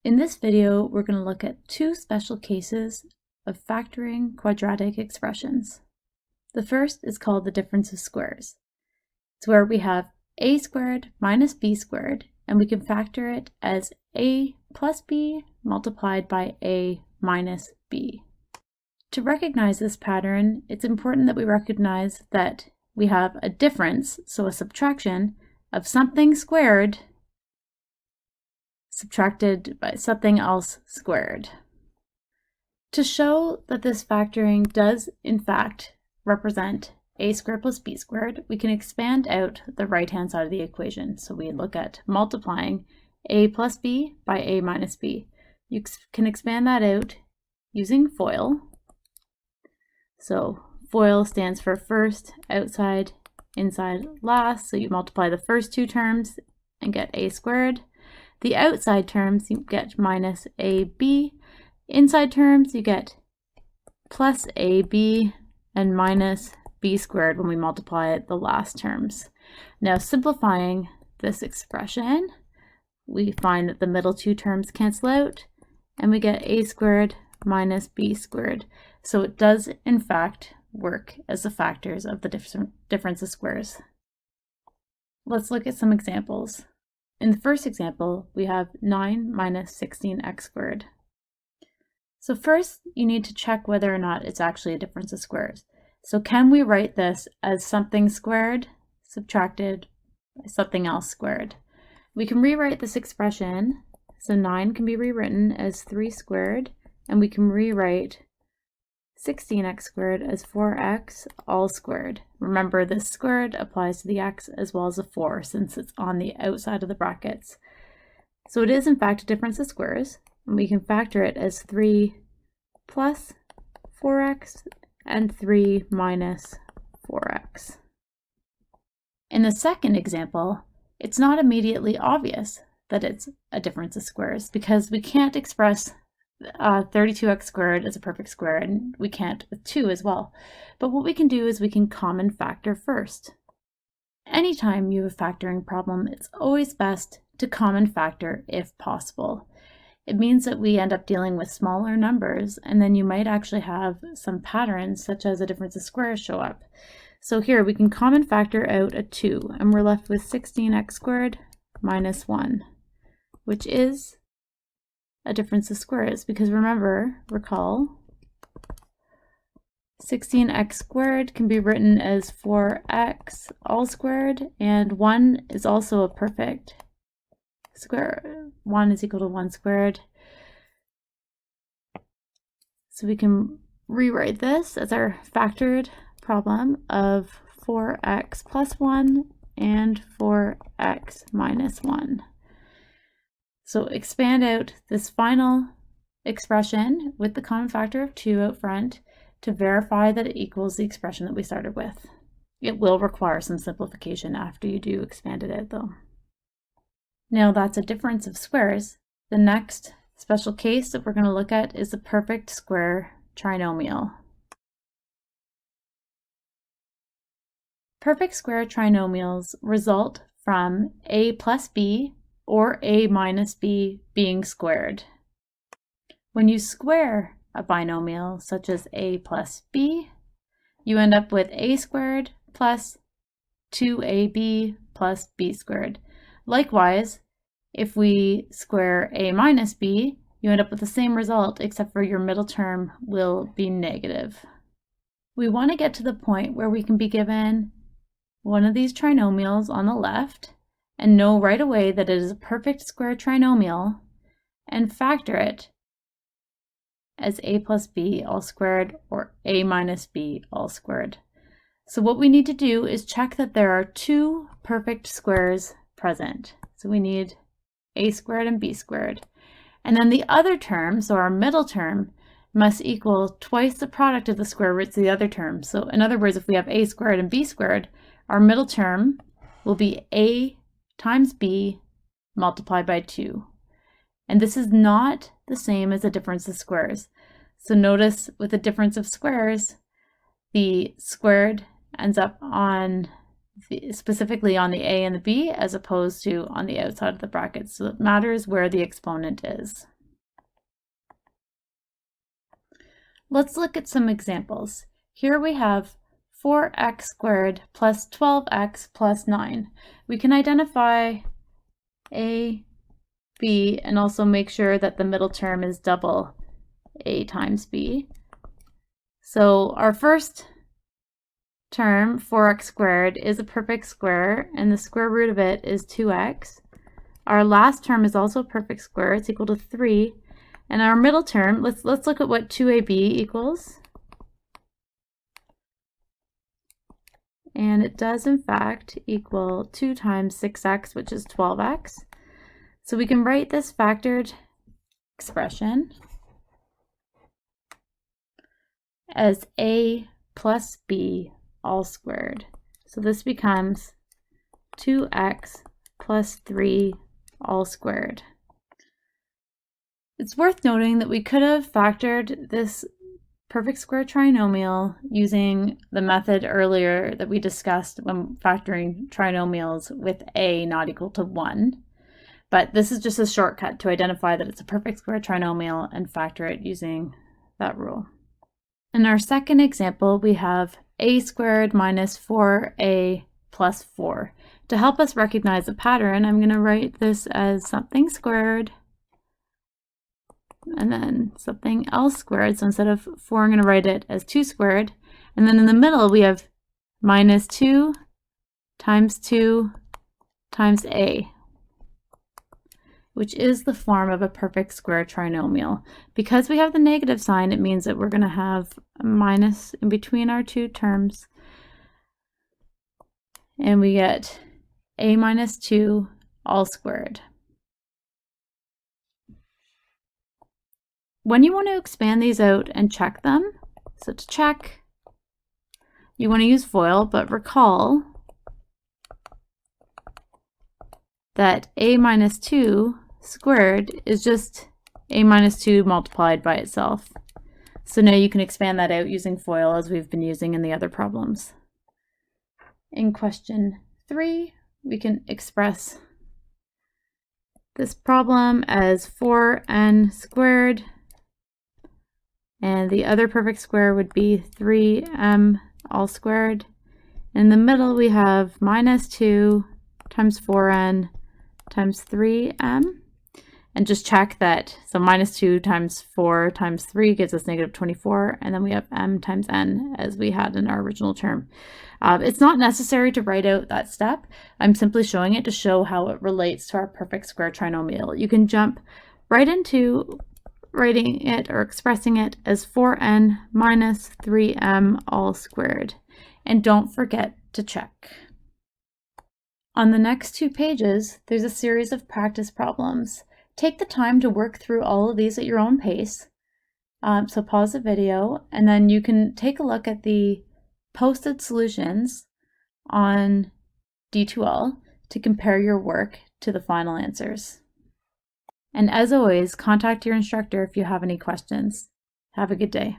In this video, we're going to look at two special cases of factoring quadratic expressions. The first is called the difference of squares. It's where we have a squared minus b squared, and we can factor it as a plus b multiplied by a minus b. To recognize this pattern, it's important that we recognize that we have a difference, so a subtraction, of something squared subtracted by something else squared. To show that this factoring does in fact represent a squared plus b squared, we can expand out the right-hand side of the equation. So we look at multiplying a plus b by a minus b. You can expand that out using FOIL. So FOIL stands for first, outside, inside, last. So you multiply the first two terms and get a squared. The outside terms you get minus ab. Inside terms you get plus ab and minus b squared when we multiply the last terms. Now simplifying this expression, we find that the middle two terms cancel out and we get a squared minus b squared. So it does in fact work as the factors of the difference of squares. Let's look at some examples. In the first example, we have 9 minus 16x squared. So first, you need to check whether or not it's actually a difference of squares. So can we write this as something squared subtracted by something else squared? We can rewrite this expression. So 9 can be rewritten as 3 squared, and we can rewrite 16x squared as 4x all squared. Remember, this squared applies to the x as well as the 4 since it's on the outside of the brackets. So it is in fact a difference of squares, and we can factor it as 3 plus 4x and 3 minus 4x. In the second example, it's not immediately obvious that it's a difference of squares because we can't express 32x squared as a perfect square, and we can't with 2 as well. But what we can do is we can common factor first. Anytime you have a factoring problem, it's always best to common factor if possible. It means that we end up dealing with smaller numbers, and then you might actually have some patterns such as a difference of squares show up. So here we can common factor out a 2, and we're left with 16x squared minus 1, which is a difference of squares, because recall, 16x squared can be written as 4x all squared, and 1 is also a perfect square. 1 is equal to 1 squared. So we can rewrite this as our factored problem of 4x plus 1 and 4x minus 1. So expand out this final expression with the common factor of 2 out front to verify that it equals the expression that we started with. It will require some simplification after you do expand it out though. Now that's a difference of squares. The next special case that we're going to look at is the perfect square trinomial. Perfect square trinomials result from a plus b or a minus b being squared. When you square a binomial such as a plus b, you end up with a squared plus 2ab plus b squared. Likewise, if we square a minus b, you end up with the same result except for your middle term will be negative. We want to get to the point where we can be given one of these trinomials on the left and know right away that it is a perfect square trinomial and factor it as a plus b all squared or a minus b all squared. So what we need to do is check that there are two perfect squares present. So we need a squared and b squared. And then the other term, so our middle term, must equal twice the product of the square roots of the other term. So in other words, if we have a squared and b squared, our middle term will be a times b multiplied by 2. And this is not the same as the difference of squares. So notice with the difference of squares, the squared ends up on specifically on the a and the b as opposed to on the outside of the brackets. So it matters where the exponent is. Let's look at some examples. Here we have 4x squared plus 12x plus 9. We can identify a, b, and also make sure that the middle term is double a times b. So our first term, 4x squared, is a perfect square, and the square root of it is 2x. Our last term is also a perfect square. It's equal to 3. And our middle term, let's look at what 2ab equals. And it does in fact equal 2 times 6x, which is 12x. So we can write this factored expression as a plus b all squared. So this becomes 2x plus 3 all squared. It's worth noting that we could have factored this perfect square trinomial using the method earlier that we discussed when factoring trinomials with a not equal to 1. But this is just a shortcut to identify that it's a perfect square trinomial and factor it using that rule. In our second example, we have a squared minus 4a plus 4. To help us recognize a pattern, I'm going to write this as something squared and then something else squared. So instead of 4, I'm going to write it as 2 squared. And then in the middle, we have minus 2 times a, which is the form of a perfect square trinomial. Because we have the negative sign, it means that we're going to have a minus in between our two terms. And we get a minus 2 all squared. When you want to expand these out and check them, so to check, you want to use FOIL, but recall that a minus 2 squared is just a minus 2 multiplied by itself. So now you can expand that out using FOIL as we've been using in the other problems. In question 3, we can express this problem as 4n squared, and the other perfect square would be 3m all squared. In the middle we have minus 2 times 4n times 3m, and just check that, so minus 2 times 4 times 3 gives us negative 24, and then we have m times n as we had in our original term. It's not necessary to write out that step. I'm simply showing it to show how it relates to our perfect square trinomial. You can jump right into writing it or expressing it as 4n minus 3m all squared. And don't forget to check. On the next 2 pages, there's a series of practice problems. Take the time to work through all of these at your own pace. So pause the video, and then you can take a look at the posted solutions on D2L to compare your work to the final answers. And as always, contact your instructor if you have any questions. Have a good day.